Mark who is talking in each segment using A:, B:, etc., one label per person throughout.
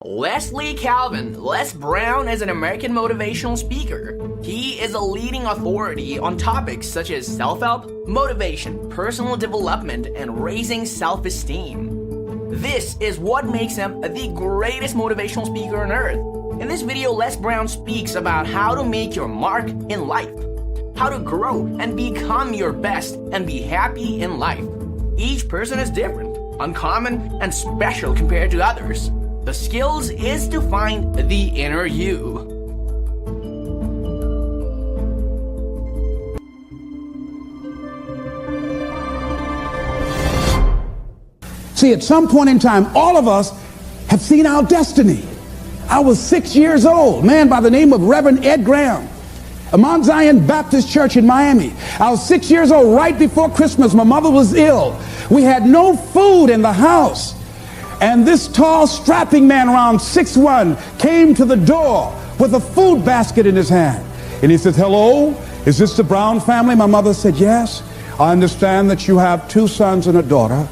A: Leslie Calvin. Les Brown is an American motivational speaker. He is a leading authority on topics such as self-help, motivation, personal development, and raising self-esteem. This is what makes him the greatest motivational speaker on earth. In this video, Les Brown speaks about how to make your mark in life, how to grow and become your best and be happy in life. Each person is different, uncommon, and special compared to others. The skills is to find the inner you.
B: See, at some point in time, all of us have seen our destiny. I was 6 years old, a man by the name of Reverend Ed Graham, a Mount Zion Baptist Church in Miami. I was 6 years old, right before Christmas. My mother was ill. We had no food in the house. And this tall, strapping man around 6'1" came to the door with a food basket in his hand. And he says, "Hello, is this the Brown family?" My mother said, "Yes. I understand that you have 2 sons and a daughter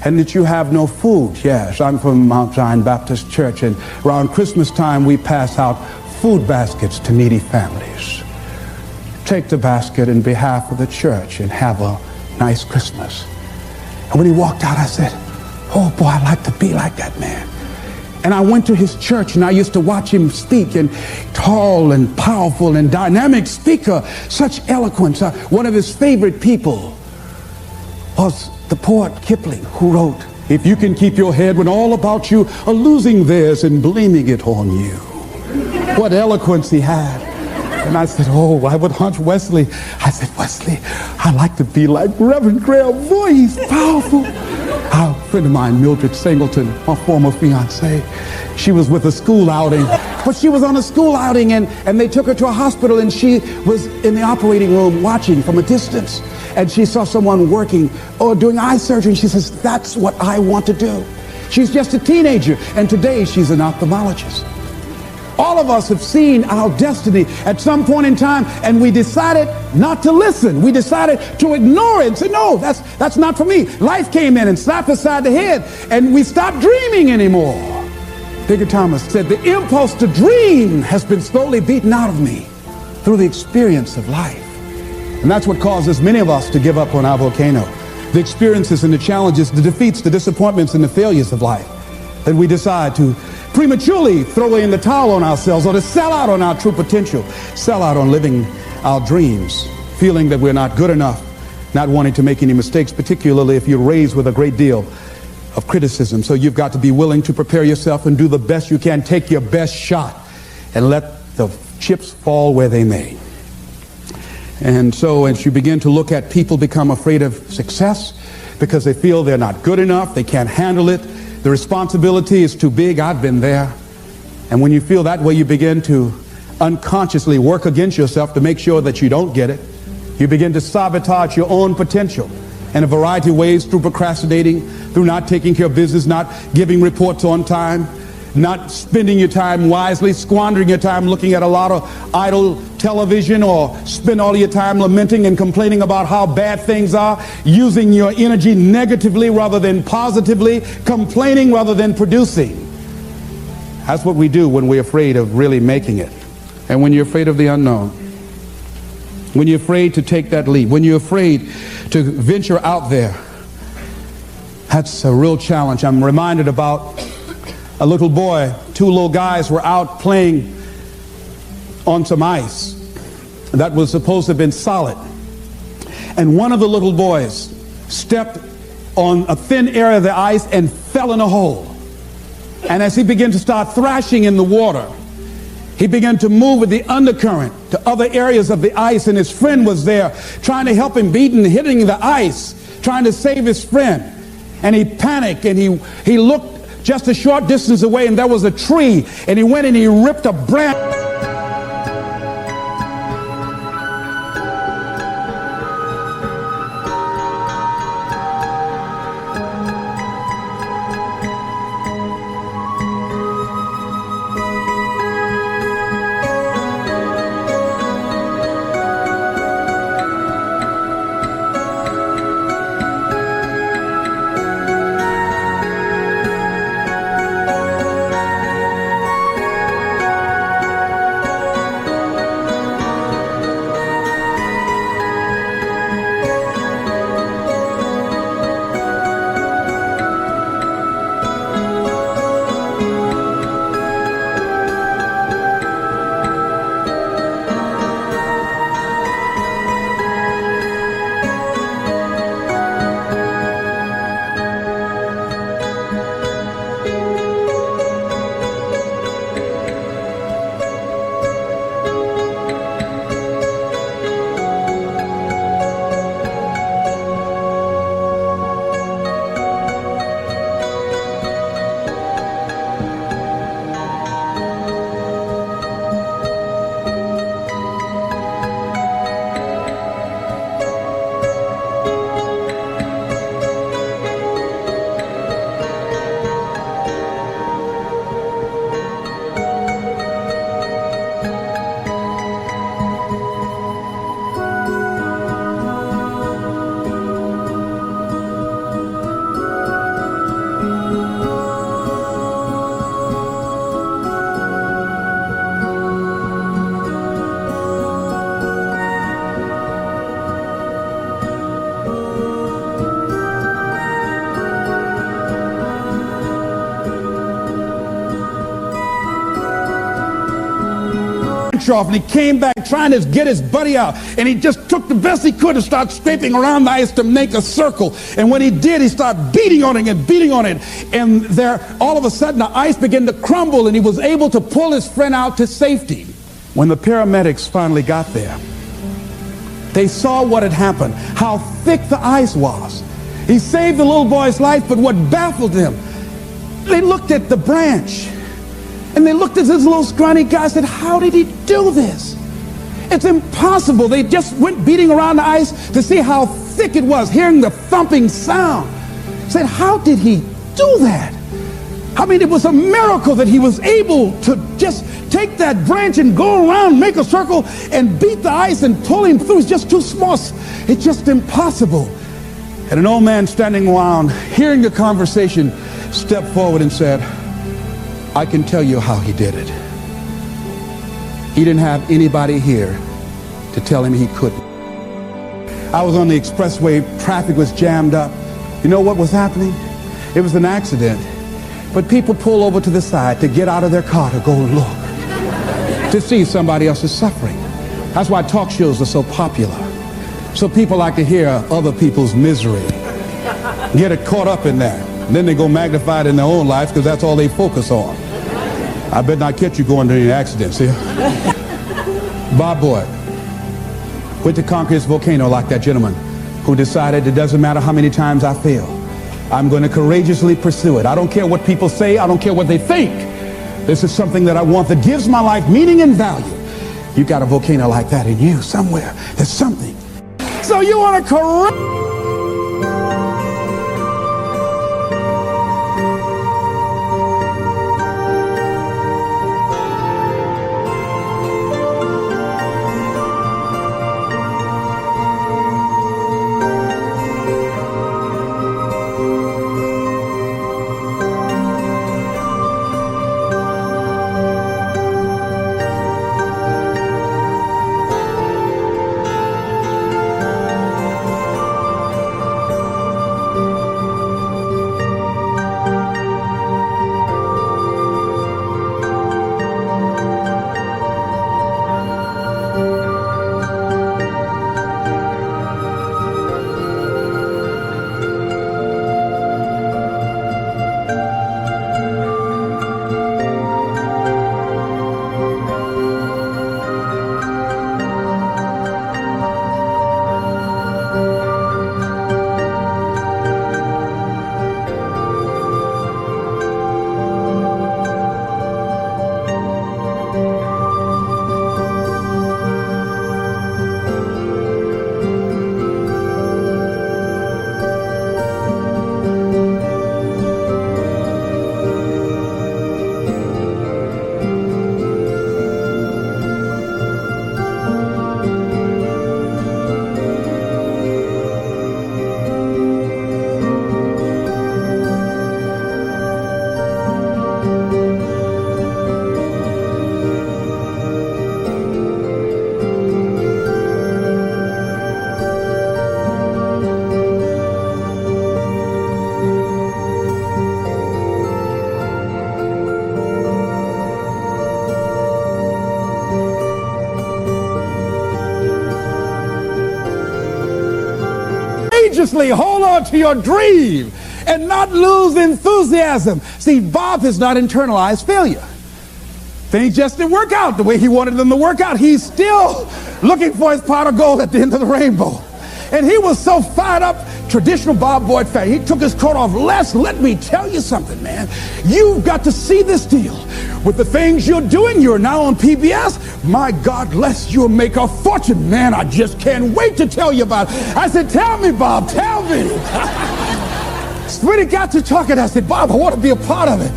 B: and that you have no food." "Yes, I'm from Mount Zion Baptist Church, and around Christmas time we pass out food baskets to needy families. Take the basket in behalf of the church and have a nice Christmas." And when he walked out, I said, "Oh boy, I'd like to be like that man." And I went to his church and I used to watch him speak, and tall and powerful and dynamic speaker, such eloquence. One of his favorite people was the poet Kipling, who wrote, "If you can keep your head when all about you are losing theirs and blaming it on you." What eloquence he had. And I said, "Oh, I would hunch Wesley." I said, "Wesley, I'd like to be like Reverend Graham. Boy, he's powerful." A friend of mine, Mildred Singleton, my former fiancée, she was with a school outing. But she was on a school outing, and they took her to a hospital, and she was in the operating room watching from a distance. And she saw someone working or doing eye surgery, and she says, "That's what I want to do." She's just a teenager, and today she's an ophthalmologist. All of us have seen our destiny at some point in time, and we decided not to listen. We decided to ignore it and say, "No, that's not for me." Life came in and slapped us side the head, and we stopped dreaming anymore. Digger Thomas said, "The impulse to dream has been slowly beaten out of me through the experience of life." And that's what causes many of us to give up on our volcano. The experiences and the challenges, the defeats, the disappointments, and the failures of life, that we decide to prematurely throw in the towel on ourselves, or to sell out on our true potential, sell out on living our dreams, feeling that we're not good enough, not wanting to make any mistakes, particularly if you're raised with a great deal of criticism. So you've got to be willing to prepare yourself and do the best you can, take your best shot, and let the chips fall where they may. And so as you begin to look at people become afraid of success because they feel they're not good enough, they can't handle it, the responsibility is too big. I've been there. And when you feel that way, you begin to unconsciously work against yourself to make sure that you don't get it. You begin to sabotage your own potential in a variety of ways, through procrastinating, through not taking care of business, not giving reports on time, not spending your time wisely, squandering your time looking at a lot of idle television, or spend all your time lamenting and complaining about how bad things are, using your energy negatively rather than positively, complaining rather than producing. That's what we do when we're afraid of really making it. And when you're afraid of the unknown, when you're afraid to take that leap, when you're afraid to venture out there, that's a real challenge. I'm reminded about a little boy. 2 little guys were out playing on some ice that was supposed to have been solid. And one of the little boys stepped on a thin area of the ice and fell in a hole. And as he began to start thrashing in the water, he began to move with the undercurrent to other areas of the ice, and his friend was there trying to help him, beating, hitting the ice, trying to save his friend. And he panicked, and he looked just a short distance away, and there was a tree, and he went and he ripped a branch. off, and he came back trying to get his buddy out, and he just took the best he could and started scraping around the ice to make a circle. And when he did, he started beating on it and beating on it, and there all of a sudden the ice began to crumble, and he was able to pull his friend out to safety. When the paramedics finally got there, they saw what had happened, how thick the ice was. He saved the little boy's life, but what baffled them, they looked at the branch, and they looked at this little scrawny guy and said, how did he do this? It's impossible. They just went beating around the ice to see how thick it was, hearing the thumping sound. Said, how did he do that? I mean, it was a miracle that he was able to just take that branch and go around, make a circle, and beat the ice and pull him through. It's just too small. It's just impossible. And an old man standing around, hearing the conversation, stepped forward and said, I can tell you how he did it. He didn't have anybody here to tell him he couldn't. I was on the expressway, traffic was jammed up. You know what was happening? It was an accident. But people pull over to the side to get out of their car to go look, to see somebody else's suffering. That's why talk shows are so popular. So people like to hear other people's misery, get it caught up in that. And then they go magnify it in their own lives because that's all they focus on. I bet not catch you going to any accidents here. Bob Boyd went to conquer his volcano like that gentleman who decided it doesn't matter how many times I fail. I'm going to courageously pursue it. I don't care what people say. I don't care what they think. This is something that I want that gives my life meaning and value. You got a volcano like that in you somewhere. There's something. So you want to courageously hold on to your dream and not lose enthusiasm. See, Bob has not internalized failure. Things just didn't work out the way he wanted them to work out. He's still looking for his pot of gold at the end of the rainbow. And he was so fired up, traditional Bob Boyd fan. He took his coat off. Let me tell you something, man. You've got to see this deal. With the things you're doing, you're now on PBS. My God, Les, you'll make a fortune. Man, I just can't wait to tell you about it. I said, tell me, Bob, tell me. When he got to talking, I said, Bob, I want to be a part of it.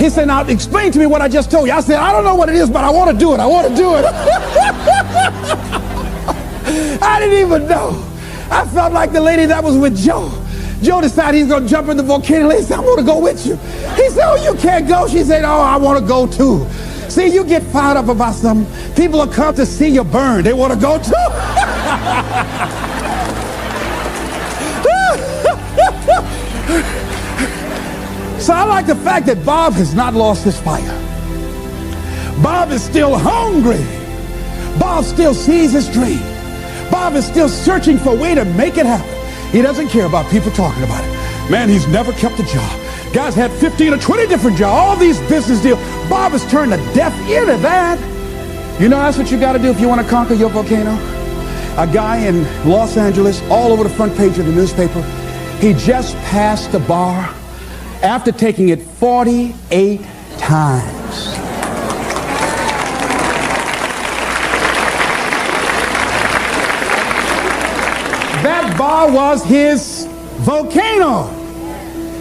B: He said, now explain to me what I just told you. I said, I don't know what it is, but I want to do it. I want to do it. I didn't even know. I felt like the lady that was with Joe. Joe decided he's going to jump in the volcano. He said, I want to go with you. He said, oh, you can't go. She said, oh, I want to go too. See, you get fired up about something. People will come to see you burn. They want to go too. So I like the fact that Bob has not lost his fire. Bob is still hungry Bob still sees his dream. Bob is still searching for a way to make it happen. He doesn't care about people talking about it. Man, he's never kept a job. Guy's had 15 or 20 different jobs, all these business deals. Bob has turned a deaf ear to that. You know, that's what you got to do if you want to conquer your volcano. A guy in Los Angeles, all over the front page of the newspaper, he just passed the bar after taking it 48 times. That bar was his volcano.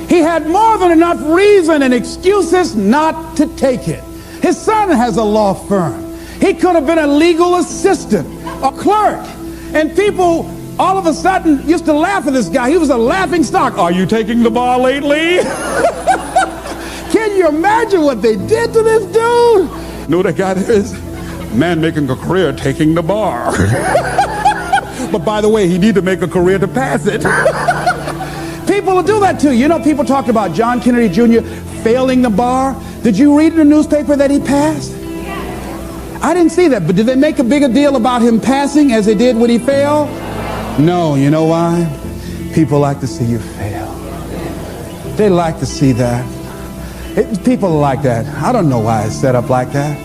B: He had more than enough reason and excuses not to take it. His son has a law firm. He could have been a legal assistant, a clerk. And people all of a sudden used to laugh at this guy. He was a laughing stock. Are you taking the bar lately? Can you imagine what they did to this dude? Know what that guy is? Man making a career taking the bar. But by the way, he need to make a career to pass it. People will do that too. You know, people talked about John Kennedy Jr. failing the bar. Did you read in the newspaper that he passed? I didn't see that, but did they make a bigger deal about him passing as they did when he failed? No, you know why? People like to see you fail. They like to see that. People are like that. I don't know why it's set up like that.